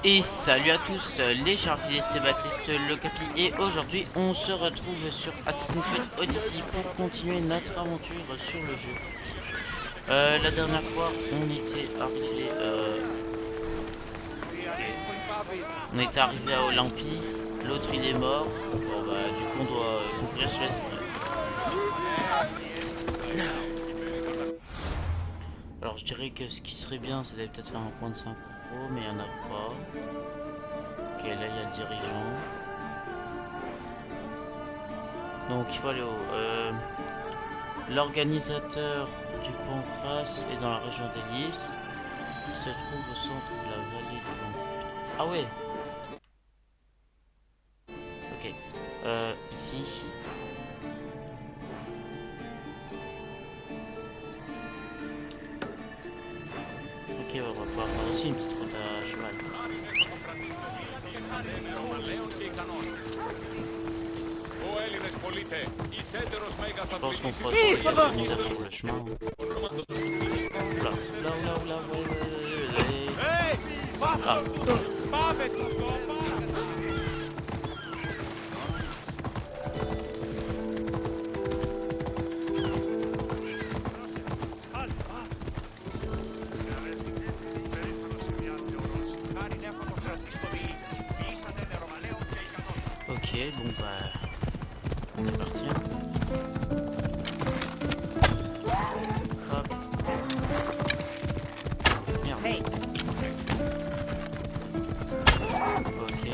Et salut à tous, les chers fidèles, c'est Baptiste le Capi et aujourd'hui on se retrouve sur Assassin's Creed Odyssey pour continuer notre aventure sur le jeu. La dernière fois on était arrivé à Olympie, l'autre il est mort. Bon bah du coup on doit conclure sur les épreuves. Alors je dirais que ce qui serait bien c'est d'aller peut-être faire un point de synchro mais il n'y en a pas. Ok, là il y a le dirigeant. Donc il faut aller au... L'organisateur du Pancras est dans la région d'Hélice. Il se trouve au centre de la vallée de l'Empire. Ah ouais. Ok. Ici. Ok, on va pouvoir faire aussi une petite route à cheval. Je pense qu'on fera surveiller les secondaires sur le chemin. Oula, oula, ouais. Ah. Ok, bon bah... on est parti. Hop. Merde. Hey. Ok.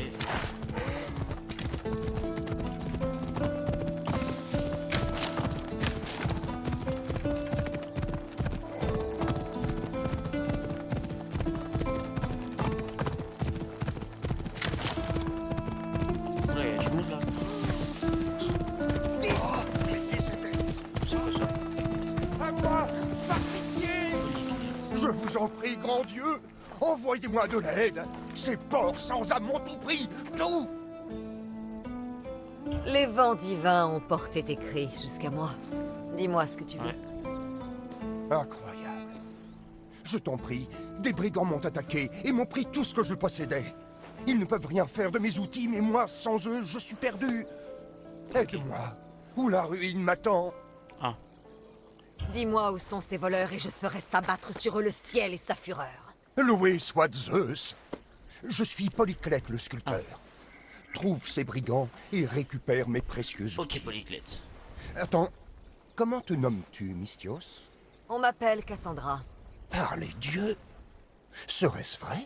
Ouais, je monte là. Je vous en prie, grand Dieu, envoyez-moi de l'aide. Ces porcs sans âme m'ont tout pris, tout. Les vents divins ont porté tes cris jusqu'à moi. Dis-moi ce que tu veux. Ouais. Incroyable. Je t'en prie, des brigands m'ont attaqué et m'ont pris tout ce que je possédais. Ils ne peuvent rien faire de mes outils, mais moi, sans eux, je suis perdu. Aide-moi, ou la ruine m'attend. Ah. Dis-moi où sont ces voleurs et je ferai s'abattre sur eux le ciel et sa fureur. Loué soit Zeus. Je suis Polyclète le sculpteur. Trouve ces brigands et récupère mes précieux outils. Ok, Polyclète. Attends, comment te nommes-tu, Mystios? On m'appelle Cassandra. Par les dieux. Serait-ce vrai?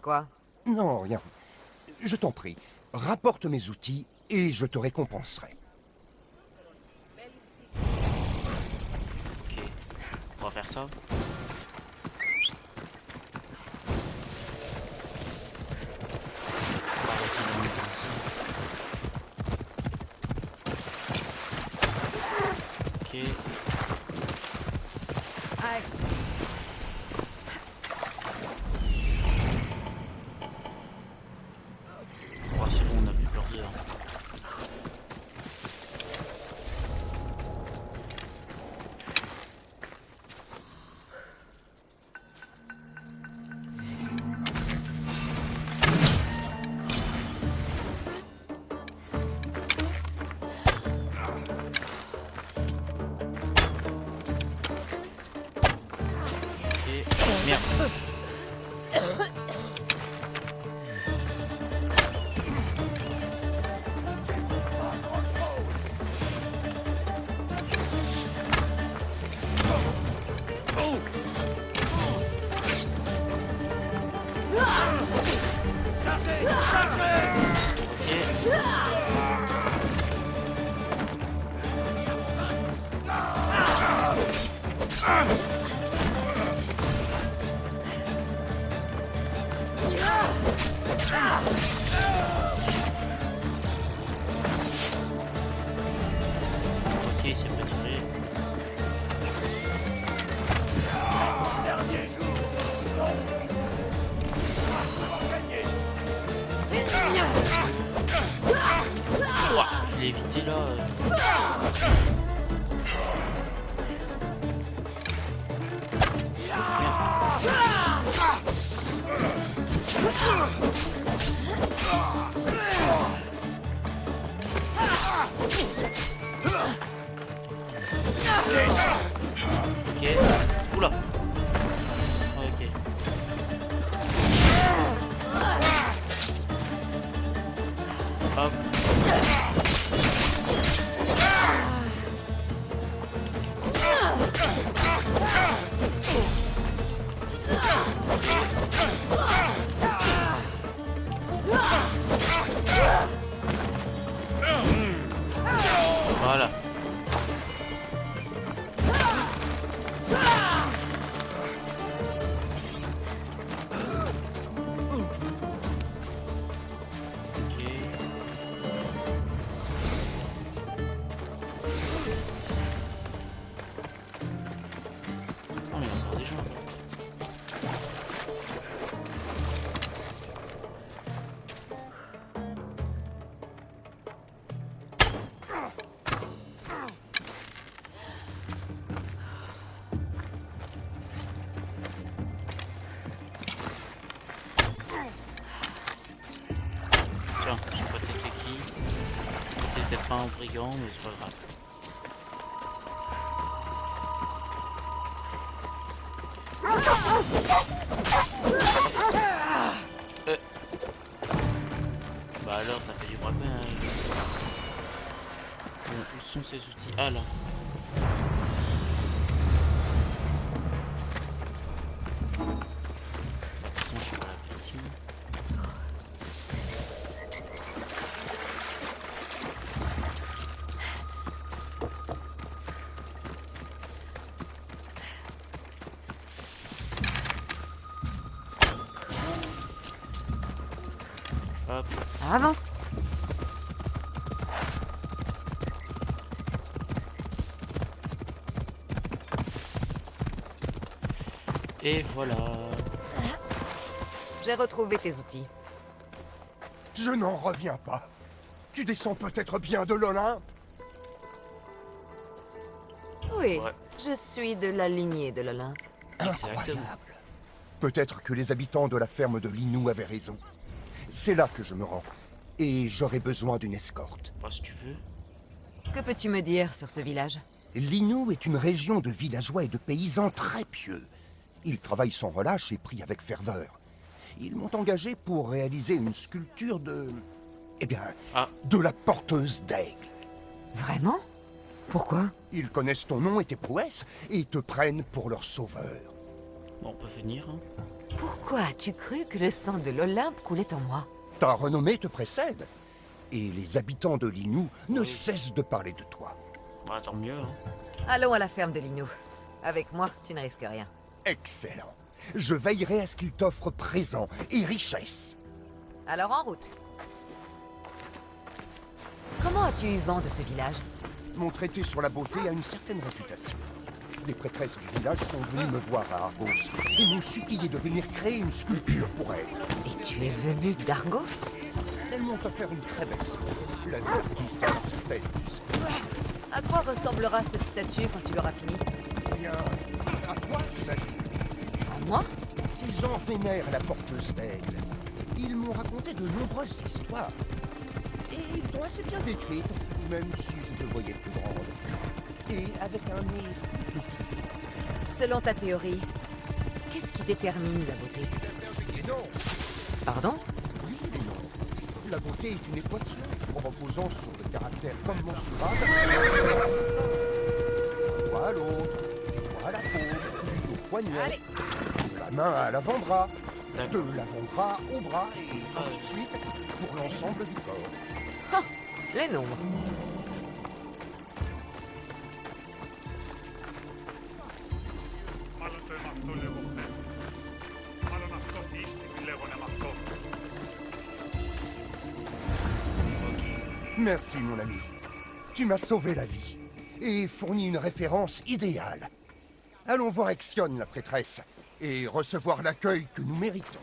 Quoi? Non, rien. Je t'en prie, rapporte mes outils et je te récompenserai. Ok. On va faire ça. On va essayer de monter ici. Ok. Oh, c'est bon, on a plus peur dehors. Ok. Merde. Ok, c'est pas tiré. Ouah, je l'ai évité là. Merde. Ok. Oula. Ok. Hop. Voilà. Oh, mais il y a encore des gens là. Tiens, je sais pas t'es qui. T'es peut-être pas un brigand, mais c'est pas grave. Bah alors, ça fait du braquage. Bon, où sont ces outils? Ah là. Attention, je suis pas la platine. Hop. Avance. Et voilà. J'ai retrouvé tes outils. Je n'en reviens pas. Tu descends peut-être bien de l'Olympe? Oui, Ouais. je suis de la lignée de l'Olympe. Incroyable. Peut-être que les habitants de la ferme de Linou avaient raison. C'est là que je me rends. Et j'aurai besoin d'une escorte. Bah, si tu veux. Que peux-tu me dire sur ce village? Linou est une région de villageois et de paysans très pieux. Ils travaillent sans relâche et prient avec ferveur. Ils m'ont engagé pour réaliser une sculpture de... Eh bien, de la porteuse d'aigle. Vraiment? Pourquoi? Ils connaissent ton nom et tes prouesses et te prennent pour leur sauveur. Bon, on peut venir. Hein. Pourquoi as-tu cru que le sang de l'Olympe coulait en moi? Ta renommée te précède. Et les habitants de Linou ne Oui. cessent de parler de toi. Bah, tant mieux. Hein. Allons à la ferme de Linou. Avec moi, tu ne risques rien. Excellent. Je veillerai à ce qu'ils t'offrent présents et richesses. Alors en route. Comment as-tu eu vent de ce village? Mon traité sur la beauté a une certaine réputation. Des prêtresses du village sont venues me voir à Argos et m'ont supplié de venir créer une sculpture pour elles. Et tu es venu d'Argos? Elles m'ont offert une très belle somme. La vie artiste a certaine plus. À quoi ressemblera cette statue quand tu l'auras finie? Bien, à toi, j'imagine. À moi? Ces gens vénèrent la porteuse d'aigle. Ils m'ont raconté de nombreuses histoires. Et ils t'ont assez bien décrite, même si je te voyais plus grande. Et avec un nez plus petit. Selon ta théorie, qu'est-ce qui détermine la beauté? Et non, Pardon? oui et non. La beauté est une équation reposant sur le caractère commensurable. Toi à l'autre, et toi à la paume, puis au poignet. Allez. De la main à l'avant-bras, D'accord. de l'avant-bras au bras, et ainsi de suite, pour l'ensemble du corps. Ah, les nombres. Merci, mon ami. Tu m'as sauvé la vie et fourni une référence idéale. Allons voir Exionne, la prêtresse, et recevoir l'accueil que nous méritons.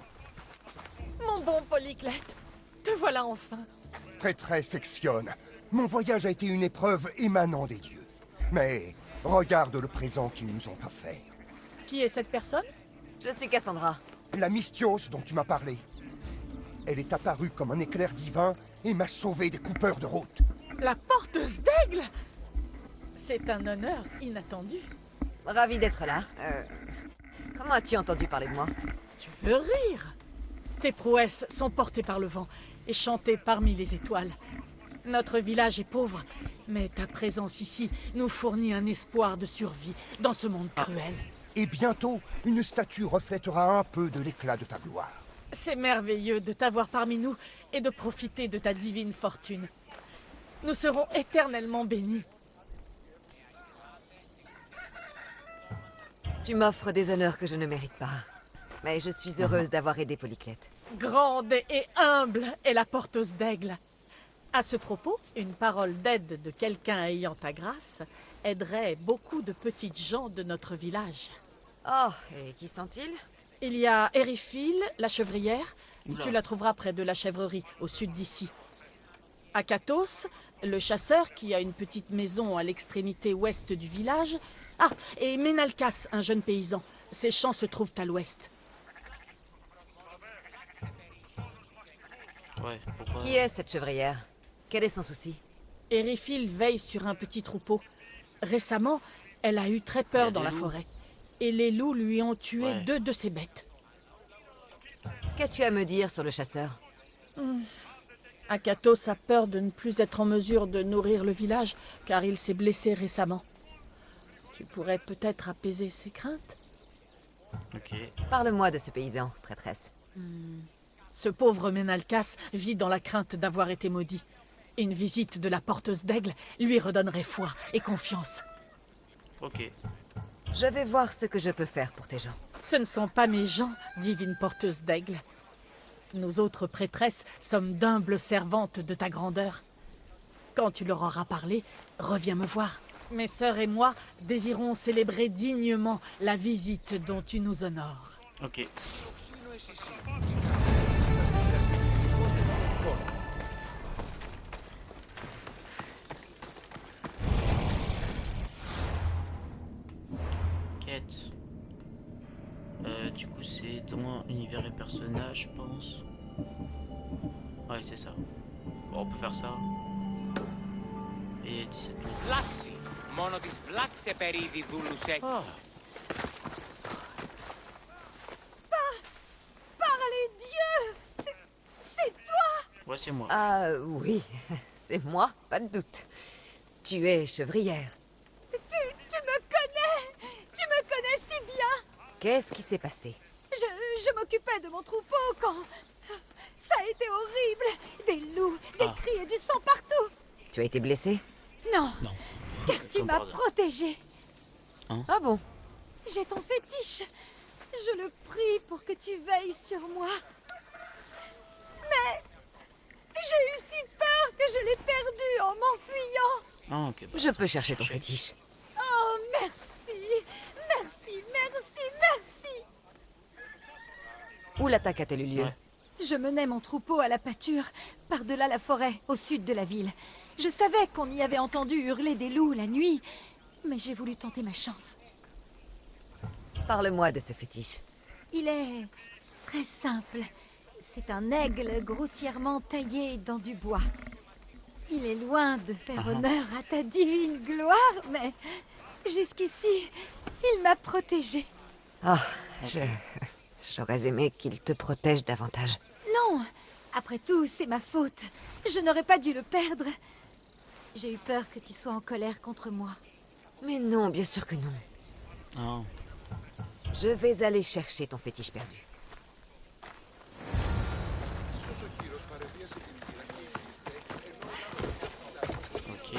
Mon bon Polyclète, te voilà enfin. Prêtresse Exionne, mon voyage a été une épreuve émanant des dieux. Mais regarde le présent qu'ils nous ont offert. Qui est cette personne? Je suis Cassandra. La Mystios dont tu m'as parlé. Elle est apparue comme un éclair divin et m'a sauvé des coupeurs de route. La porteuse d'aigle? C'est un honneur inattendu. Ravi d'être là. Comment as-tu entendu parler de moi? Tu veux rire? Tes prouesses sont portées par le vent et chantées parmi les étoiles. Notre village est pauvre, mais ta présence ici nous fournit un espoir de survie dans ce monde cruel. Et bientôt, une statue reflètera un peu de l'éclat de ta gloire. C'est merveilleux de t'avoir parmi nous et de profiter de ta divine fortune. Nous serons éternellement bénis. Tu m'offres des honneurs que je ne mérite pas. Mais je suis heureuse d'avoir aidé Polyclette. Grande et humble est la porteuse d'aigle. À ce propos, une parole d'aide de quelqu'un ayant ta grâce aiderait beaucoup de petites gens de notre village. Oh, et qui sont-ils? Il y a Eriphil, la chevrière. Oula. Tu la trouveras près de la chèvrerie, au sud d'ici. Akatos, le chasseur qui a une petite maison à l'extrémité ouest du village. Ah, et Menalcas, un jeune paysan. Ses champs se trouvent à l'ouest. Ouais, pourquoi? Qui est cette chevrière? Quel est son souci? Eriphil veille sur un petit troupeau. Récemment, elle a eu très Il y peur a dans des la loups. forêt. Et les loups lui ont tué Ouais. 2 de ses bêtes. Qu'as-tu à me dire sur le chasseur? Akatos a peur de ne plus être en mesure de nourrir le village, car il s'est blessé récemment. Tu pourrais peut-être apaiser ses craintes? Ok. Parle-moi de ce paysan, prêtresse. Ce pauvre Menalcas vit dans la crainte d'avoir été maudit. Une visite de la porteuse d'aigle lui redonnerait foi et confiance. Ok. Je vais voir ce que je peux faire pour tes gens. Ce ne sont pas mes gens, divine porteuse d'aigle. Nous autres prêtresses sommes d'humbles servantes de ta grandeur. Quand tu leur auras parlé, reviens me voir. Mes sœurs et moi désirons célébrer dignement la visite dont tu nous honores. Ok. Quête. Du coup, c'est dans univers et personnages, je pense. Ouais, c'est ça. Bon, on peut faire ça. Et 17 minutes. Βλάξη. Μόνο της βλάξη περίδι δούλουσε. Oh, Parlez Dieu! C'est toi! ouais, c'est moi. Ah oui, c'est moi, pas de doute. Tu es chevrière. Tu me connais! Tu me connais si bien! Qu'est-ce qui s'est passé? Je m'occupais de mon troupeau quand... Ça a été horrible! Des loups, des Ah. cris et du sang partout! Tu as été blessée? Non, Non. car tu Comme m'as par hasard. protégée! Ah bon? J'ai ton fétiche! Je le prie pour que tu veilles sur moi. Mais... J'ai eu si peur que je l'ai perdu en m'enfuyant! Ah, ok. bah, Je peux chercher ton fétiche. Oh, merci! Merci, merci, merci! Où l'attaque a-t-elle eu lieu? Ouais. Je menais mon troupeau à la pâture, par-delà la forêt, au sud de la ville. Je savais qu'on y avait entendu hurler des loups la nuit, mais j'ai voulu tenter ma chance. Parle-moi de ce fétiche. Il est très simple. C'est un aigle grossièrement taillé dans du bois. Il est loin de faire honneur à ta divine gloire, mais jusqu'ici, il m'a protégée. Ah, j'aurais aimé qu'il te protège davantage. Non, après tout, c'est ma faute. Je n'aurais pas dû le perdre. J'ai eu peur que tu sois en colère contre moi. Mais non, bien sûr que non. Ah. Je vais aller chercher ton fétiche perdu. Ok.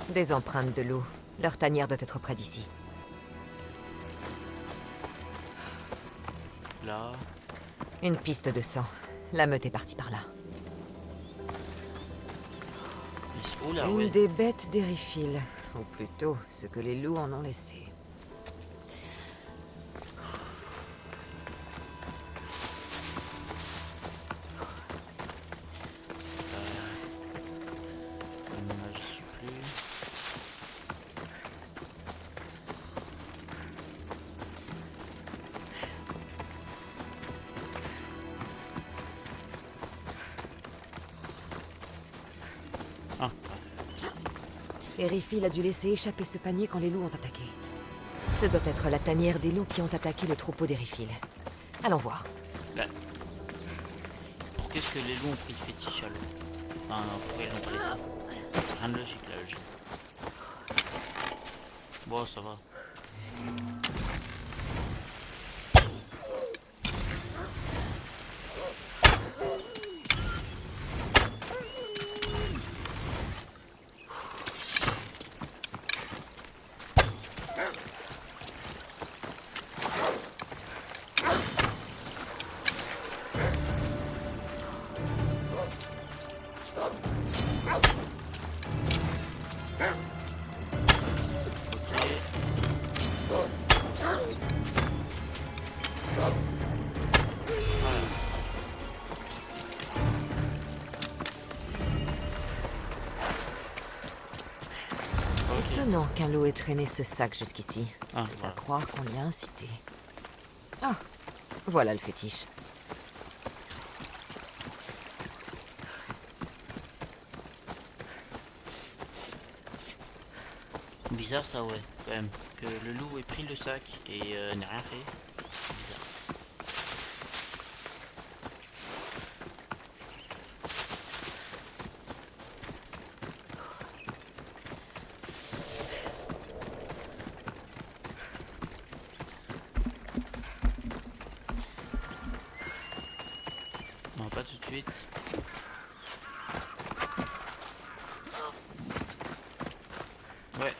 Des empreintes de loup. Leur tanière doit être près d'ici. Là. Une piste de sang. La meute est partie par là. Ici. Oula, Une ouais. des bêtes d'Eriphil. Ou plutôt, ce que les loups en ont laissé. Non, là, je suis plus. Erifil a dû laisser échapper ce panier quand les loups ont attaqué. Ce doit être la tanière des loups qui ont attaqué le troupeau d'Erifil. Allons voir. Bah. Pour qu'est-ce que les loups ont pris le fétiche à l'eau? Enfin, pourquoi ils l'ont pas laissé? Rien de logique la logique. Bon, ça va. Étonnant qu'un loup ait traîné ce sac jusqu'ici. Ah, À voilà. croire qu'on l'y a incité. Ah, voilà le fétiche. Bizarre ça, ouais, quand même. Que le loup ait pris le sac et n'ait rien fait. C'est bizarre. Non, pas tout de suite. Ouais,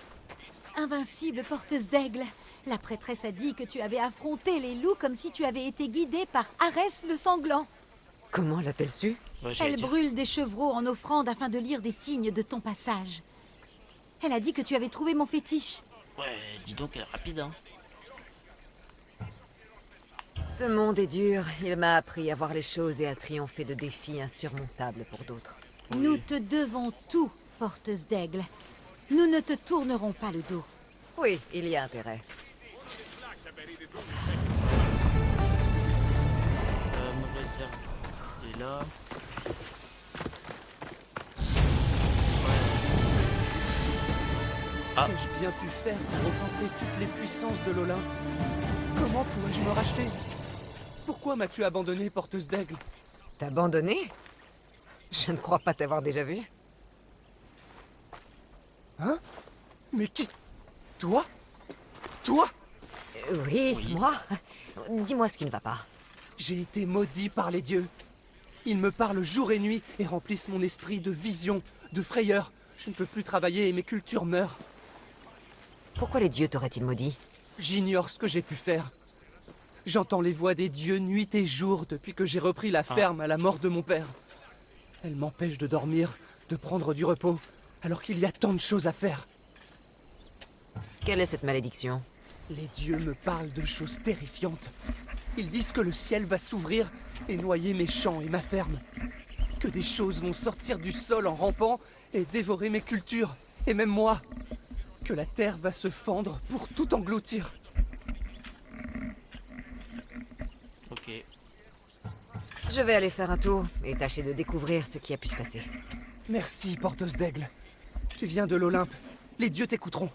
Invincible porteuse d'aigle. La prêtresse a dit que tu avais affronté les loups comme si tu avais été guidée par Arès le sanglant. Comment l'a-t-elle su? ouais j'allais Elle dire. brûle des chevreaux en offrande afin de lire des signes de ton passage. Elle a dit que tu avais trouvé mon fétiche. Ouais, dis donc, elle est rapide, hein. Ce monde est dur. Il m'a appris à voir les choses et à triompher de défis insurmontables pour d'autres. Nous te devons tout, porteuse d'aigle. Nous ne te tournerons pas le dos. Oui, il y a intérêt. Mauvaise herbe. Et là. Ah. Qu'ai-je bien pu faire pour offenser toutes les puissances de l'Olympe? Comment pourrais-je me racheter? Pourquoi m'as-tu abandonné, porteuse d'aigle? T'abandonner? Je ne crois pas t'avoir déjà vu. Hein? Mais qui? Toi? Toi? Oui, Oui. moi? Dis-moi ce qui ne va pas. J'ai été maudit par les dieux. Ils me parlent jour et nuit et remplissent mon esprit de visions, de frayeurs. Je ne peux plus travailler et mes cultures meurent. Pourquoi les dieux t'auraient-ils maudit? J'ignore ce que j'ai pu faire. J'entends les voix des dieux nuit et jour depuis que j'ai repris la ferme à la mort de mon père. Elles m'empêchent de dormir, de prendre du repos, alors qu'il y a tant de choses à faire. Quelle est cette malédiction? Les dieux me parlent de choses terrifiantes. Ils disent que le ciel va s'ouvrir et noyer mes champs et ma ferme. Que des choses vont sortir du sol en rampant et dévorer mes cultures, et même moi. Que la terre va se fendre pour tout engloutir. Ok. Je vais aller faire un tour et tâcher de découvrir ce qui a pu se passer. Merci, porteuse d'aigle. Tu viens de l'Olympe. Les dieux t'écouteront.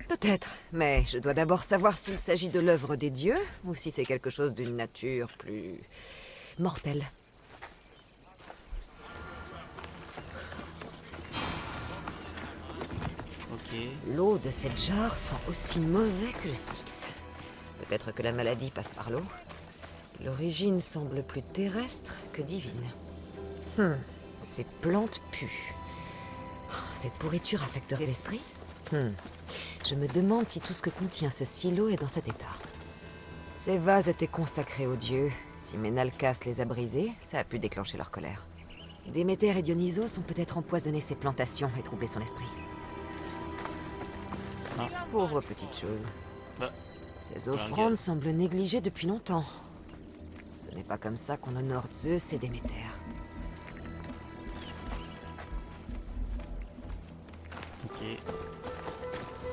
Peut-être, mais je dois d'abord savoir s'il s'agit de l'œuvre des dieux ou si c'est quelque chose d'une nature plus mortelle. Ok. L'eau de cette jarre sent aussi mauvais que le Styx. Peut-être que la maladie passe par l'eau. L'origine semble plus terrestre que divine. Ces plantes puent. Cette pourriture affecterait l'esprit? Je me demande si tout ce que contient ce silo est dans cet état. Ces vases étaient consacrés aux dieux. Si Ménalcas les a brisés, ça a pu déclencher leur colère. Déméter et Dionysos ont peut-être empoisonné ses plantations et troublé son esprit. Ah. Pauvre petite chose. Bah, Ces offrandes semblent négligées depuis longtemps. Ce n'est pas comme ça qu'on honore Zeus et Déméter. ok.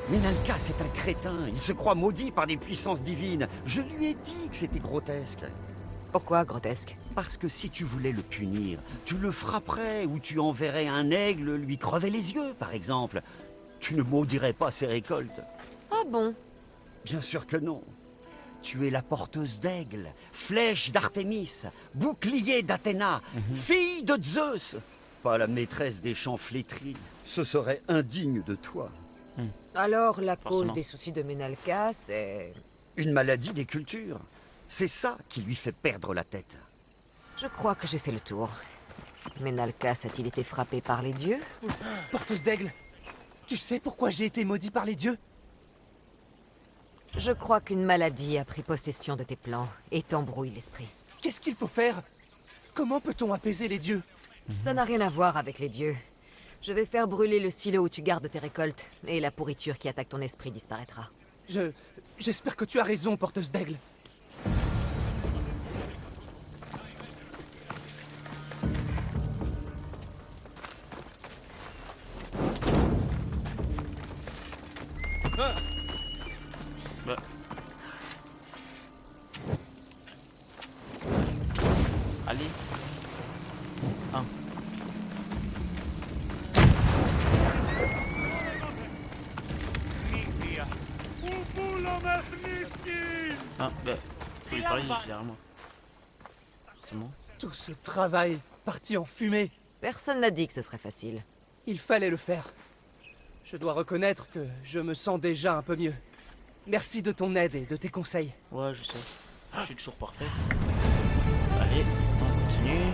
Ménalcas est un crétin, il se croit maudit par des puissances divines. Je lui ai dit que c'était grotesque. Pourquoi grotesque? Parce que si tu voulais le punir, tu le frapperais ou tu enverrais un aigle lui crever les yeux, par exemple. Tu ne maudirais pas ces récoltes. Ah bon? Bien sûr que non. Tu es la porteuse d'aigle, flèche d'Artémis, bouclier d'Athéna, fille de Zeus. Pas la maîtresse des champs flétris. Ce serait indigne de toi. Alors, la cause Forcément. des soucis de Menalca, c'est... Une maladie des cultures. C'est ça qui lui fait perdre la tête. Je crois que j'ai fait le tour. Menalcas a-t-il été frappé par les dieux ou ça? Porteuse d'aigle, tu sais pourquoi j'ai été maudit par les dieux? Je crois qu'une maladie a pris possession de tes plans et t'embrouille l'esprit. Qu'est-ce qu'il faut faire? Comment peut-on apaiser les dieux? Ça n'a rien à voir avec les dieux. Je vais faire brûler le silo où tu gardes tes récoltes, et la pourriture qui attaque ton esprit disparaîtra. J'espère que tu as raison, porteuse d'aigle. Bah. Allez. Un. Ah, bah. Faut lui parler derrière moi. Forcément. Tout ce travail parti en fumée. Personne n'a dit que ce serait facile. Il fallait le faire. Je dois reconnaître que je me sens déjà un peu mieux. Merci de ton aide et de tes conseils. Ouais, je sais. Je suis toujours parfait. Allez, on continue.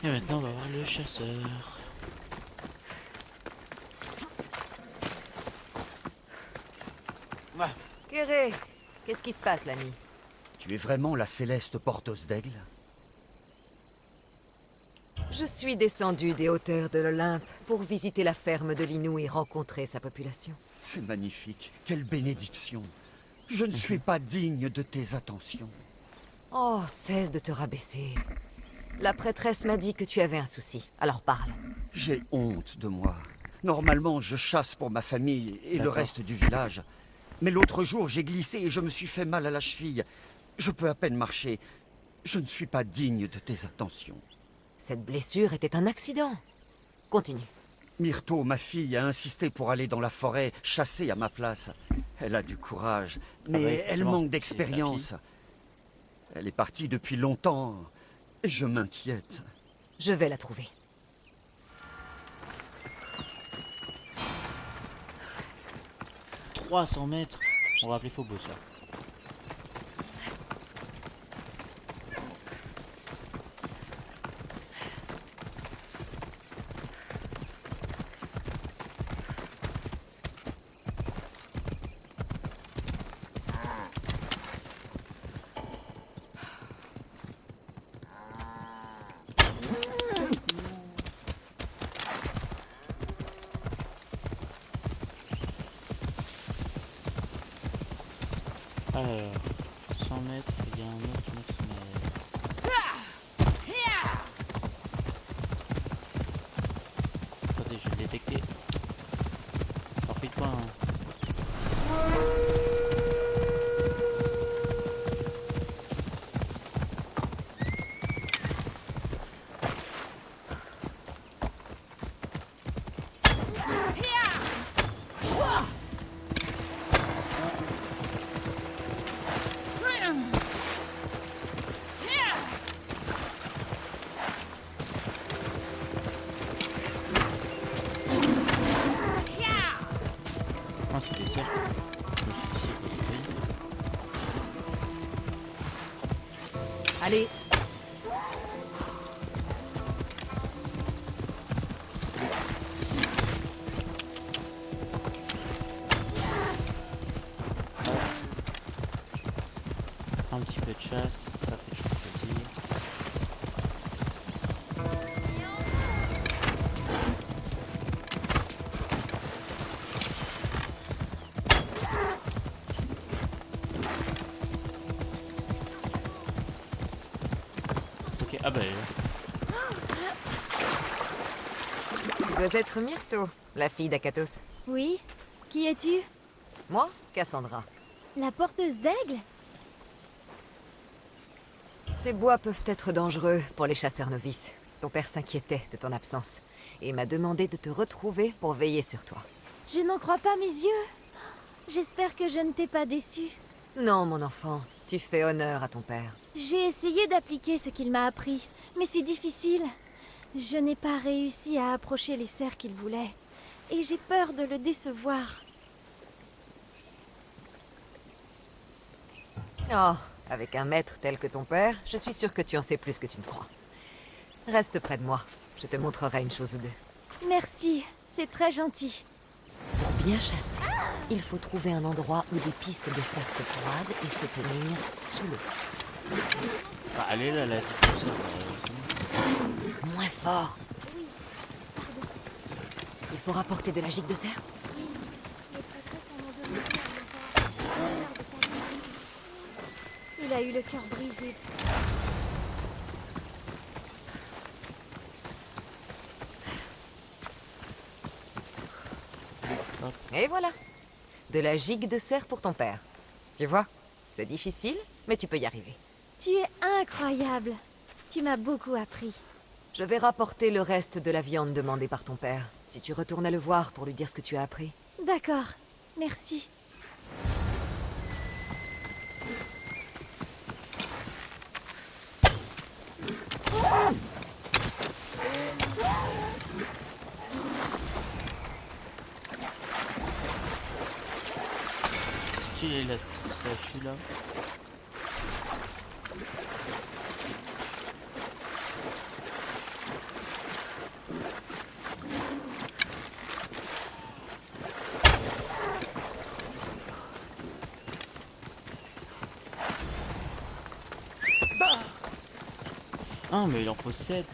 Et maintenant, on va voir le chasseur. Ah, Kéré, qu'est-ce qui se passe, l'ami? Tu es vraiment la céleste porteuse d'aigle? Je suis descendu des hauteurs de l'Olympe pour visiter la ferme de Linou et rencontrer sa population. C'est magnifique. Quelle bénédiction. Je ne suis pas digne de tes attentions. Oh, cesse de te rabaisser. La prêtresse m'a dit que tu avais un souci, alors parle. J'ai honte de moi. Normalement, je chasse pour ma famille et le D'accord. reste du village. Mais l'autre jour, j'ai glissé et je me suis fait mal à la cheville. Je peux à peine marcher. Je ne suis pas digne de tes attentions. Cette blessure était un accident. Continue. Myrto, ma fille, a insisté pour aller dans la forêt chasser à ma place. Elle a du courage, mais bah, elle effectivement, manque c'est ta d'expérience. Elle est partie depuis longtemps et je m'inquiète. Je vais la trouver. « 300 mètres. On va appeler Phobos, là. Alors, 100 mètres, il y a un autre maximum. Attendez, je vais le détecter. Profite pas. Ah, c'est des cercles. Je me suis dit, c'est pas des Allez, un petit peu de chasse, ça fait toujours plaisir. Ok, ah bah tu dois être Myrto, la fille d'Akatos. Oui? Qui es-tu? Moi, Cassandra. La porteuse d'aigle? Ces bois peuvent être dangereux pour les chasseurs novices. Ton père s'inquiétait de ton absence et m'a demandé de te retrouver pour veiller sur toi. Je n'en crois pas mes yeux. J'espère que je ne t'ai pas déçu. Non, mon enfant, tu fais honneur à ton père. J'ai essayé d'appliquer ce qu'il m'a appris, mais c'est difficile. Je n'ai pas réussi à approcher les cerfs qu'il voulait, et j'ai peur de le décevoir. Oh, avec un maître tel que ton père, je suis sûre que tu en sais plus que tu ne crois. Reste près de moi, je te montrerai une chose ou deux. Merci, c'est très gentil. Pour bien chasser, il faut trouver un endroit où des pistes de cerfs se croisent et se tenir sous le vent. Bah, allez là, là, tout ça. Moins fort. Il faut rapporter de la gigue de cerf. Il a eu le cœur brisé. Et voilà. De la gigue de cerf pour ton père. Tu vois, c'est difficile, mais tu peux y arriver. Tu es incroyable. Tu m'as beaucoup appris. Je vais rapporter le reste de la viande demandée par ton père, si tu retournes à le voir pour lui dire ce que tu as appris. D'accord, merci. Stylé la statue là. Ah mais il en faut 7.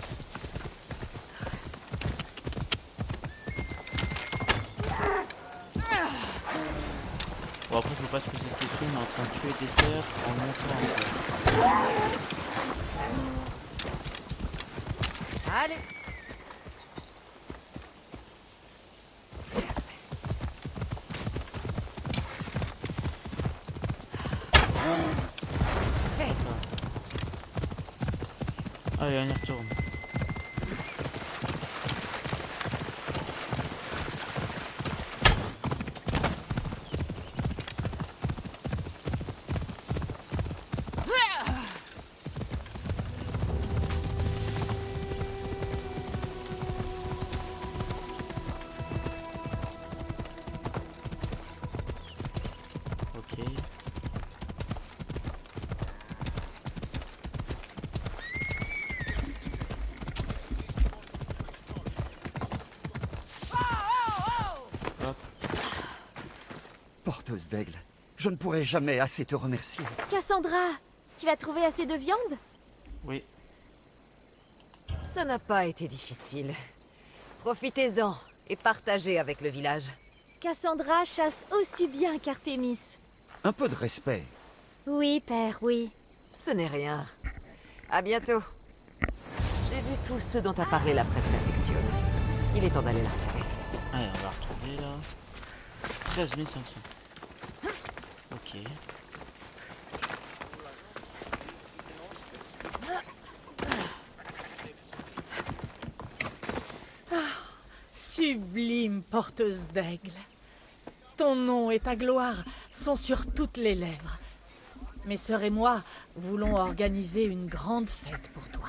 Bon après faut pas se poser de questions, on est en train de tuer des cerfs en montant en fait. Allez. Allez on y retourne. Ok. Hop. Porteuse d'aigle, je ne pourrai jamais assez te remercier. Cassandra, tu vas trouver assez de viande? Oui. Ça n'a pas été difficile. Profitez-en et partagez avec le village. Cassandra chasse aussi bien qu'Artémis. Un peu de respect. Oui, père, oui. Ce n'est rien. À bientôt. J'ai vu tous ceux dont a parlé la prêtresse Sexione. Il est temps d'aller la retrouver. Allez on va retrouver là. 13 500. Ok. Sublime porteuse d'aigle. Ton nom et ta gloire sont sur toutes les lèvres. Mes sœurs et moi voulons organiser une grande fête pour toi.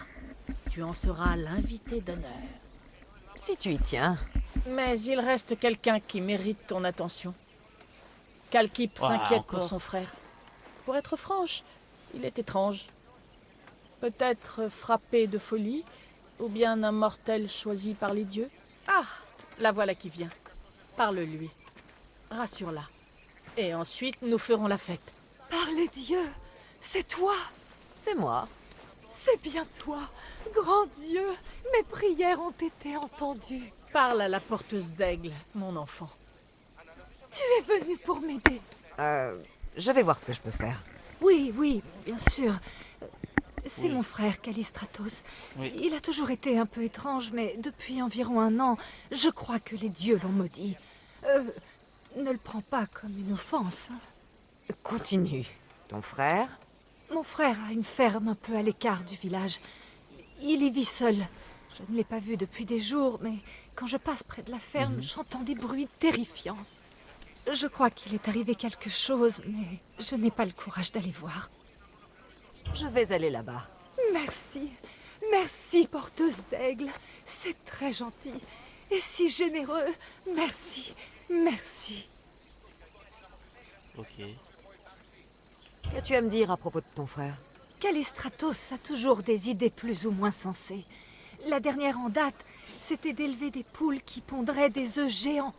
Tu en seras l'invité d'honneur. Si tu y tiens. Mais il reste quelqu'un qui mérite ton attention. Kalkip Ah, s'inquiète encore pour son frère. Pour être franche, il est étrange. Peut-être frappé de folie, ou bien un mortel choisi par les dieux. Ah, la voilà qui vient. Parle-lui. Rassure-la. Et ensuite, nous ferons la fête. Par les dieux, c'est toi, C'est moi. c'est bien toi. Grand Dieu, mes prières ont été entendues. Parle à la porteuse d'aigle, mon enfant. Tu es venu pour m'aider. Je vais voir ce que je peux faire. Oui, oui, bien sûr. C'est Oui. mon frère Callistratos. Oui. Il a toujours été un peu étrange, mais depuis environ un an, je crois que les dieux l'ont maudit. Ne le prends pas comme une offense. Hein. Continue. Ton frère? Mon frère a une ferme un peu à l'écart du village. Il y vit seul. Je ne l'ai pas vu depuis des jours, mais quand je passe près de la ferme, j'entends des bruits terrifiants. Je crois qu'il est arrivé quelque chose, mais je n'ai pas le courage d'aller voir. Je vais aller là-bas. Merci. Merci, porteuse d'aigle. C'est très gentil. Et si généreux. Merci. Merci. Ok. Qu'as-tu à me dire à propos de ton frère? Callistratos a toujours des idées plus ou moins sensées. La dernière en date, c'était d'élever des poules qui pondraient des œufs géants.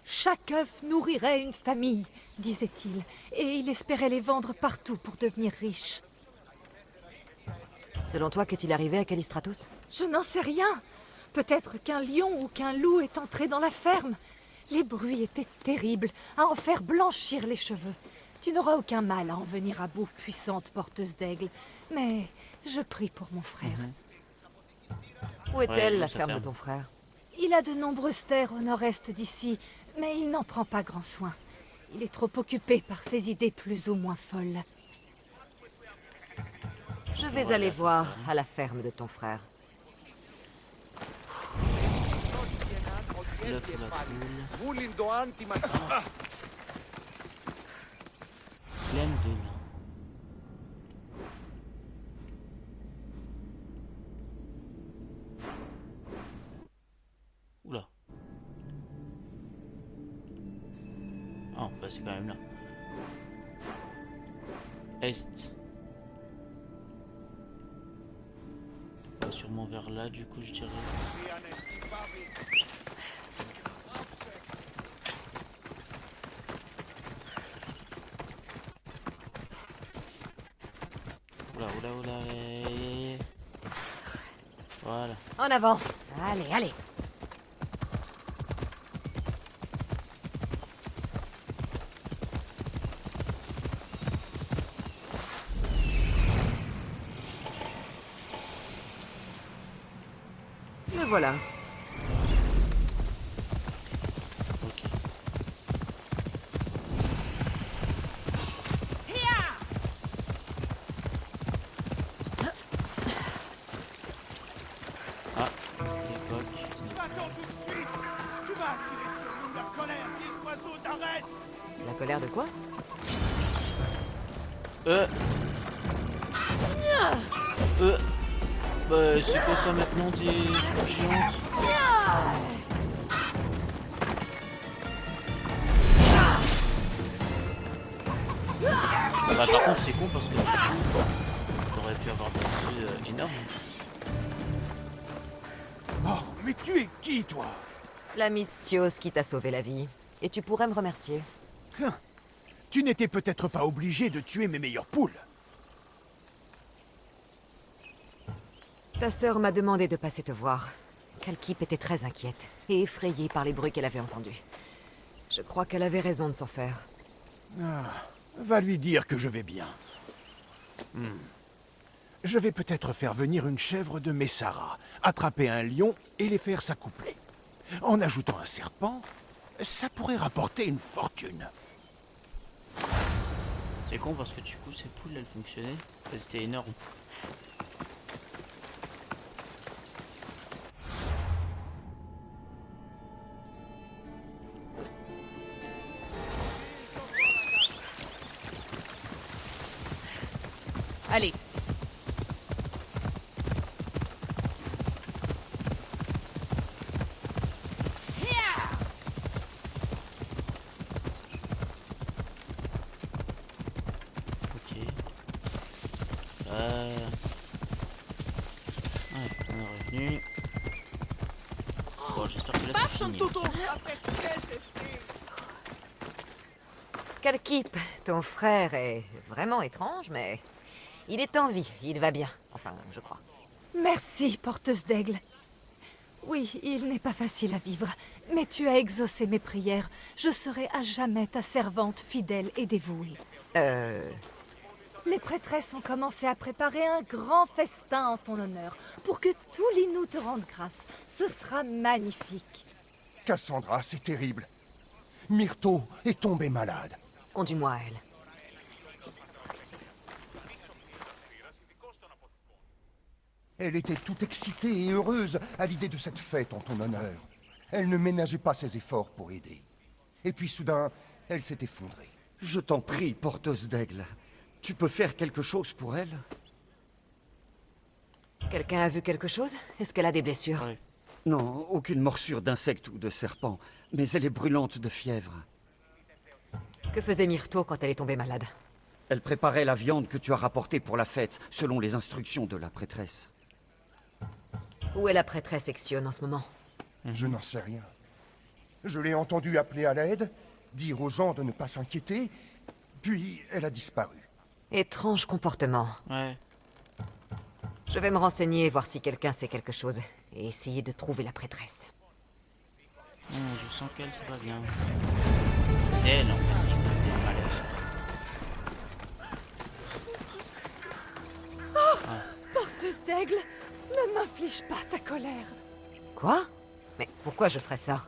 Chaque œuf nourrirait une famille, disait-il, et il espérait les vendre partout pour devenir riche. Selon toi, qu'est-il arrivé à Callistratos? Je n'en sais rien. Peut-être qu'un lion ou qu'un loup est entré dans la ferme. Les bruits étaient terribles, à en faire blanchir les cheveux. Tu n'auras aucun mal à en venir à bout, puissante porteuse d'aigle. Mais je prie pour mon frère. Où est-elle, Ouais, la sa ferme de ferme. ton frère? Il a de nombreuses terres au nord-est d'ici, mais il n'en prend pas grand soin. Il est trop occupé par ses idées plus ou moins folles. Je vais Voilà, aller sa voir ferme. à la ferme de ton frère. L'œuf ou la poule. Pleine de nains. Oula. Ah, bah c'est quand même là. Est. Bah, sûrement vers là, du coup, je dirais. Oula, oula, oula. Voilà. En avant. Allez, allez. Me voilà. Ok. Ah, les coques. La colère de quoi? Euh. Euh. Bah, c'est quoi ça maintenant, des boules géantes? Bah, par contre, c'est con parce que du coup, t'aurais pu avoir des œufs énormes. Oh, mais tu es qui, toi? La Miss Thios qui t'a sauvé la vie. Et tu pourrais me remercier. Tu n'étais peut-être pas obligé de tuer mes meilleures poules. Ta sœur m'a demandé de passer te voir. Kalkip était très inquiète et effrayée par les bruits qu'elle avait entendus. Je crois qu'elle avait raison de s'en faire. Va lui dire que je vais bien. Je vais peut-être faire venir une chèvre de Messara, attraper un lion et les faire s'accoupler. En ajoutant un serpent, ça pourrait rapporter une fortune. C'est con parce que du coup, ces poules, elles fonctionnaient. Elles étaient énormes. Allez. Ok. Ouais, on est revenu. Bon, j'espère que là c'est fini. Kalkip, ton frère est vraiment étrange, mais il est en vie, il va bien. Enfin, je crois. Merci, porteuse d'aigle. Oui, il n'est pas facile à vivre, mais tu as exaucé mes prières. Je serai à jamais ta servante fidèle et dévouée. Les prêtresses ont commencé à préparer un grand festin en ton honneur, pour que tous les nous te rendent grâce. Ce sera magnifique. Cassandra, c'est terrible. Myrto est tombée malade. Conduis-moi à elle. Elle était toute excitée et heureuse à l'idée de cette fête en ton honneur. Elle ne ménageait pas ses efforts pour aider. Et puis soudain, elle s'est effondrée. Je t'en prie, porteuse d'aigle. Tu peux faire quelque chose pour elle? Quelqu'un a vu quelque chose? Est-ce qu'elle a des blessures? Ouais. Non, aucune morsure d'insecte ou de serpent, mais elle est brûlante de fièvre. Que faisait Myrto quand elle est tombée malade? Elle préparait la viande que tu as rapportée pour la fête, selon les instructions de la prêtresse. Où est la prêtresse Exione en ce moment? Je n'en sais rien. Je l'ai entendue appeler à l'aide, dire aux gens de ne pas s'inquiéter, puis elle a disparu. Étrange comportement. Ouais. Je vais me renseigner, voir si quelqu'un sait quelque chose, et essayer de trouver la prêtresse. Je sens qu'elle, c'est pas bien. C'est elle, en fait, qui est malade. Porteuse d'aigle, ne m'inflige pas ta colère. Quoi? Mais pourquoi je ferais ça?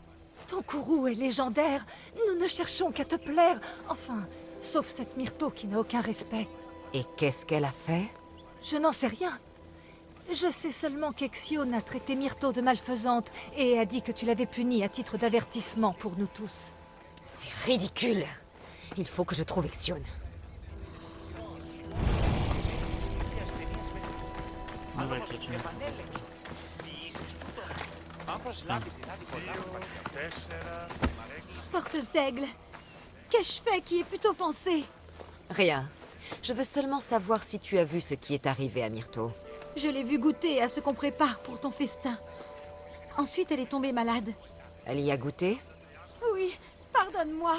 Ton courroux est légendaire. Nous ne cherchons qu'à te plaire. Enfin, sauf cette Myrto qui n'a aucun respect. Et qu'est-ce qu'elle a fait? Je n'en sais rien. Je sais seulement qu'Exione a traité Myrto de malfaisante et a dit que tu l'avais punie à titre d'avertissement pour nous tous. C'est ridicule. Il faut que je trouve Exione. Nouvelle créature. Porteuse d'aigle, qu'ai-je fait qui ait pu t'offenser? Rien. Je veux seulement savoir si tu as vu ce qui est arrivé à Myrto. Je l'ai vue goûter à ce qu'on prépare pour ton festin. Ensuite, elle est tombée malade. Elle y a goûté? Oui, pardonne-moi.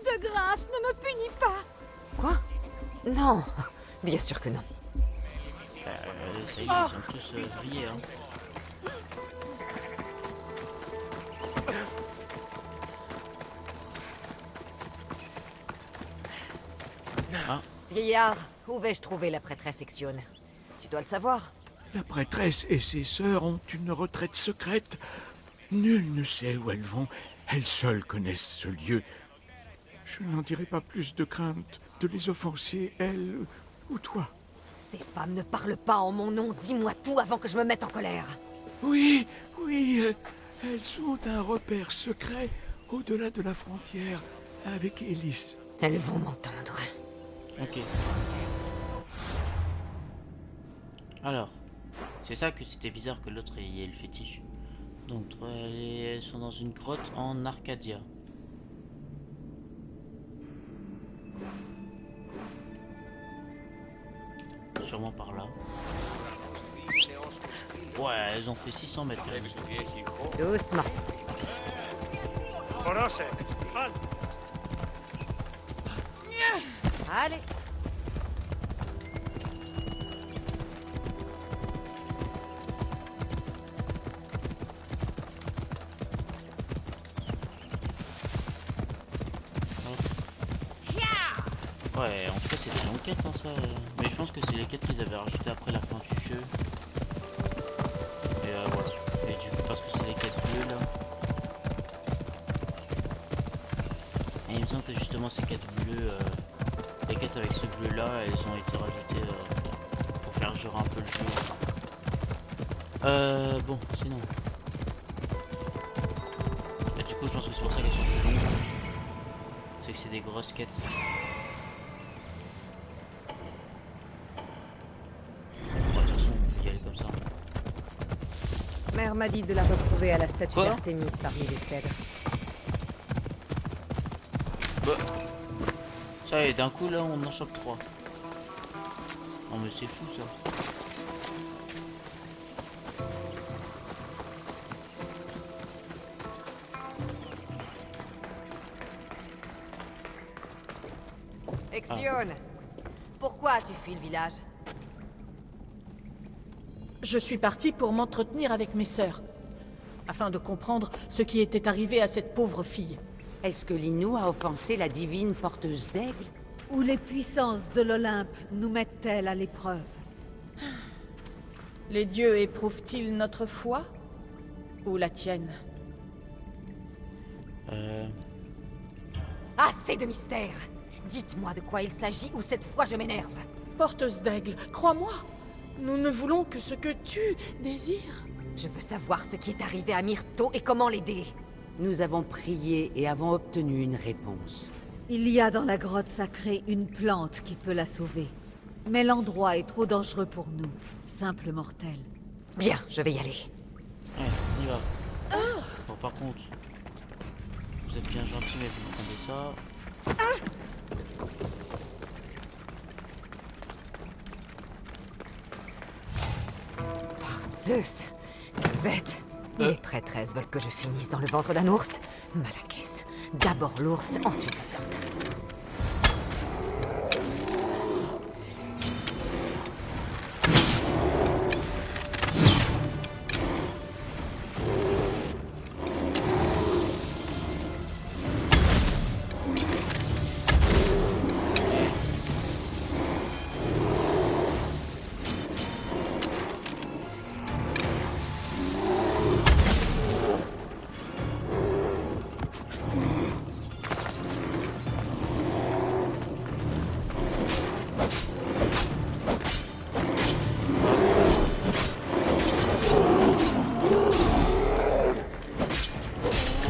De grâce, ne me punis pas. Quoi? Non. Bien sûr que non. Ça y est, ils sont tous vrillés, hein. Ah, Vieillard, où vais-je trouver la prêtresse Exione? Tu dois le savoir. La prêtresse et ses sœurs ont une retraite secrète. Nul ne sait où elles vont. Elles seules connaissent ce lieu. Je n'en dirai pas plus de crainte de les offenser, elles ou toi. Ces femmes ne parlent pas en mon nom. Dis-moi tout avant que je me mette en colère. Oui, elles ont un repère secret au-delà de la frontière avec Élise. Elles vont m'entendre. ok. Alors, c'est ça que c'était bizarre que l'autre y ait le fétiche. Donc, elles sont dans une grotte en Arcadia. Sûrement par là. Ouais, elles ont fait 600 mètres. Doucement. Allez. Ouais, en tout cas, c'est des longues quêtes, hein, ça. Mais je pense que c'est les quêtes qu'ils avaient rajoutées après la fin du jeu. Et voilà. Et du coup, parce que c'est les quêtes bleues, là. Et il me semble que justement, ces quêtes bleues, les quêtes avec ce bleu-là, elles ont été rajoutées pour faire genre un peu le jeu. Bon, sinon. Et du coup, je pense que c'est pour ça qu'elles sont plus longues. C'est que c'est des grosses quêtes. Mère m'a dit de la retrouver à la statue Quoi d'Artémis parmi les cèdres. Bah. Ça y est, d'un coup là on en chope 3. Non mais c'est fou ça. Exione, pourquoi as-tu fui le village? Je suis partie pour m'entretenir avec mes sœurs, afin de comprendre ce qui était arrivé à cette pauvre fille. Est-ce que Linou a offensé la divine porteuse d'aigle? Ou les puissances de l'Olympe nous mettent-elles à l'épreuve? Les dieux éprouvent-ils notre foi? Ou la tienne? Assez de mystère! Dites-moi de quoi il s'agit ou cette fois je m'énerve. Porteuse d'aigle, crois-moi, Nous ne voulons que ce que tu désires. Je veux savoir ce qui est arrivé à Myrto et comment l'aider. Nous avons prié et avons obtenu une réponse. Il y a dans la grotte sacrée une plante qui peut la sauver. Mais l'endroit est trop dangereux pour nous, simples mortels. Bien, je vais y aller. Ouais, on y va. Bon, par contre, vous êtes bien gentil, mais vous prenez ça. Zeus, quelle bête. Les prêtresses veulent que je finisse dans le ventre d'un ours. Malakès. D'abord l'ours, ensuite la plante.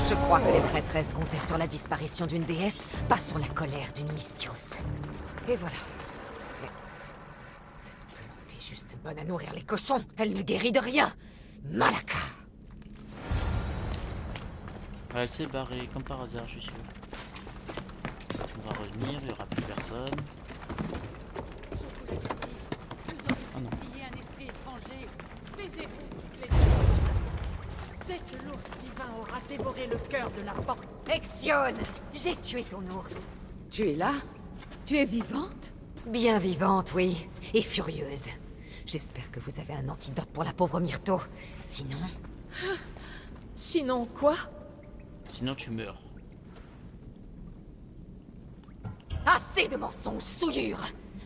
Je crois que les prêtresses comptaient sur la disparition d'une déesse, pas sur la colère d'une Mystios. Et voilà. Mais cette plante est juste bonne à nourrir les cochons. Elle ne guérit de rien. Malaka. Elle s'est barrée, comme par hasard, je suis sûr. On va revenir, il n'y aura plus personne. Ah non. Il y a un esprit étranger. Taisez-vous, les Dès que l'ours divin aura dévoré le cœur de la porte. Exione, j'ai tué ton ours. Tu es là? Tu es vivante? Bien vivante, oui. Et furieuse. J'espère que vous avez un antidote pour la pauvre Myrto. Sinon... Sinon quoi? Sinon tu meurs. Assez de mensonges, souillure!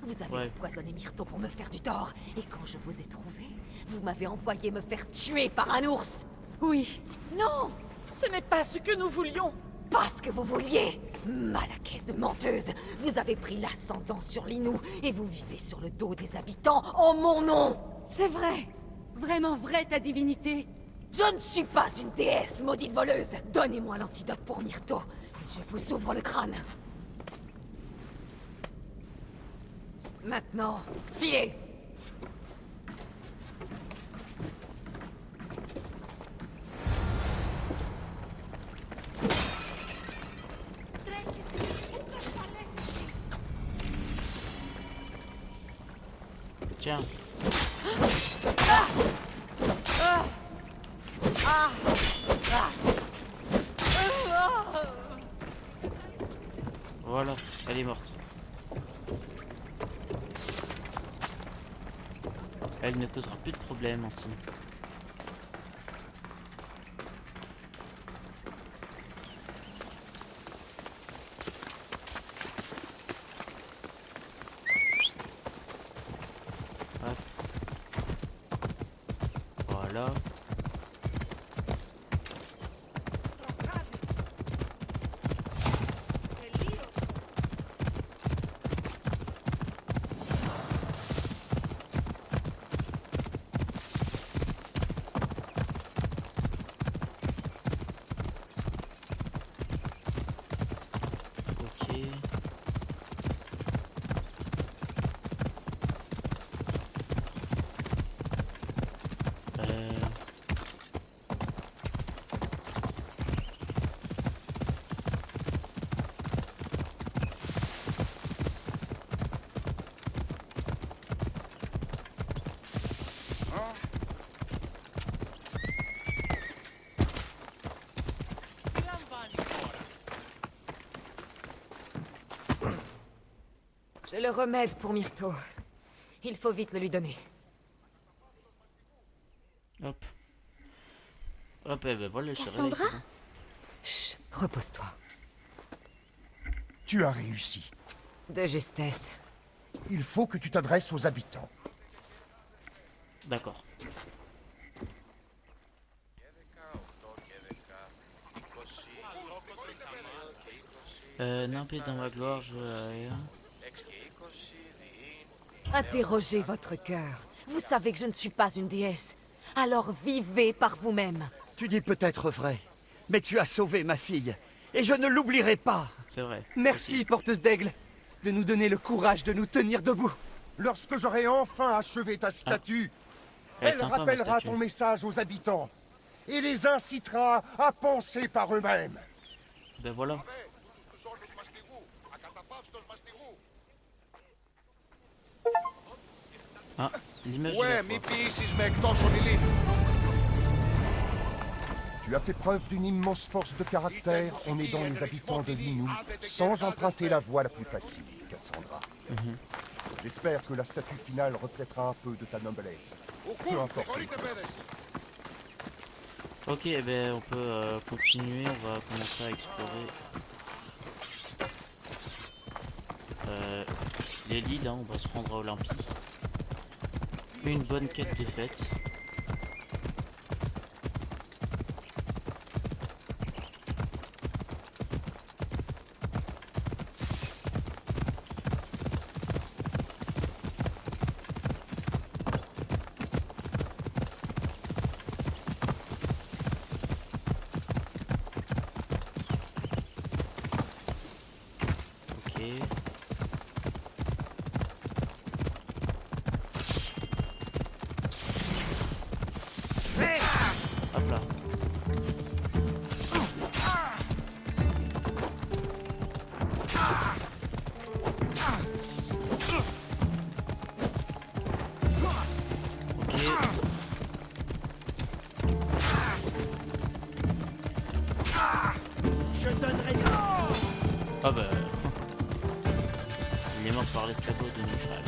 Vous avez Ouais. empoisonné Myrto pour me faire du tort. Et quand je vous ai trouvé, vous m'avez envoyé me faire tuer par un ours. Oui. Non! Ce n'est pas ce que nous voulions! Pas ce que vous vouliez! Malakès de menteuse! Vous avez pris l'ascendant sur l'Inou et vous vivez sur le dos des habitants en mon nom! C'est vrai! Vraiment vrai, ta divinité? Je ne suis pas une déesse, maudite voleuse! Donnez-moi l'antidote pour Myrto, ou je vous ouvre le crâne! Maintenant, filez! Tiens. Voilà, elle est morte. Elle ne causera plus de problème en signe. Hop. Voilà. Ok. J'ai le remède pour Myrto. Il faut vite le lui donner. Hop. Hop, eh ben voilà, je suis Cassandra? réveillé, Chut, repose-toi. Tu as réussi. De justesse. Il faut que tu t'adresses aux habitants. c'est bon. D'accord. Nampé dans ma gloire, je... Interrogez votre cœur. Vous savez que je ne suis pas une déesse. Alors vivez par vous-même. Tu dis peut-être vrai, mais tu as sauvé ma fille, et je ne l'oublierai pas. C'est vrai. Merci, porteuse d'aigle, de nous donner le courage de nous tenir debout. Lorsque j'aurai enfin achevé ta statue, Elle est elle sympa, ma rappellera statue. ton message aux habitants et les incitera à penser par eux-mêmes. Ben voilà. Ah, l'image de la foi. Tu as fait preuve d'une immense force de caractère en aidant les habitants de l'Inu sans emprunter la voie la plus facile, Cassandra. J'espère que la statue finale reflètera un peu de ta noblesse. Peu importe. Ok, eh ben on peut continuer, on va commencer à explorer les Lides, hein, on va se rendre à Olympie. Une bonne quête de fête. Ok. Hop là. Ok. Ah bah... Il est mort par les sabots de Neuchâtel.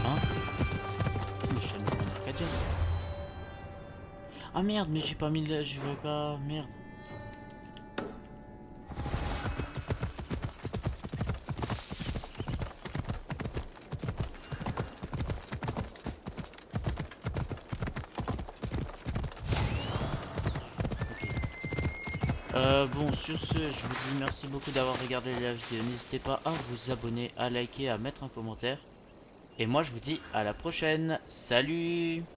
Hein? Michel, on a qu'à dire. Ah merde, mais j'ai pas mis le... Je veux pas... Merde. Bon, sur ce, je vous dis merci beaucoup d'avoir regardé la vidéo. N'hésitez pas à vous abonner, à liker, à mettre un commentaire. Et moi, je vous dis à la prochaine. Salut!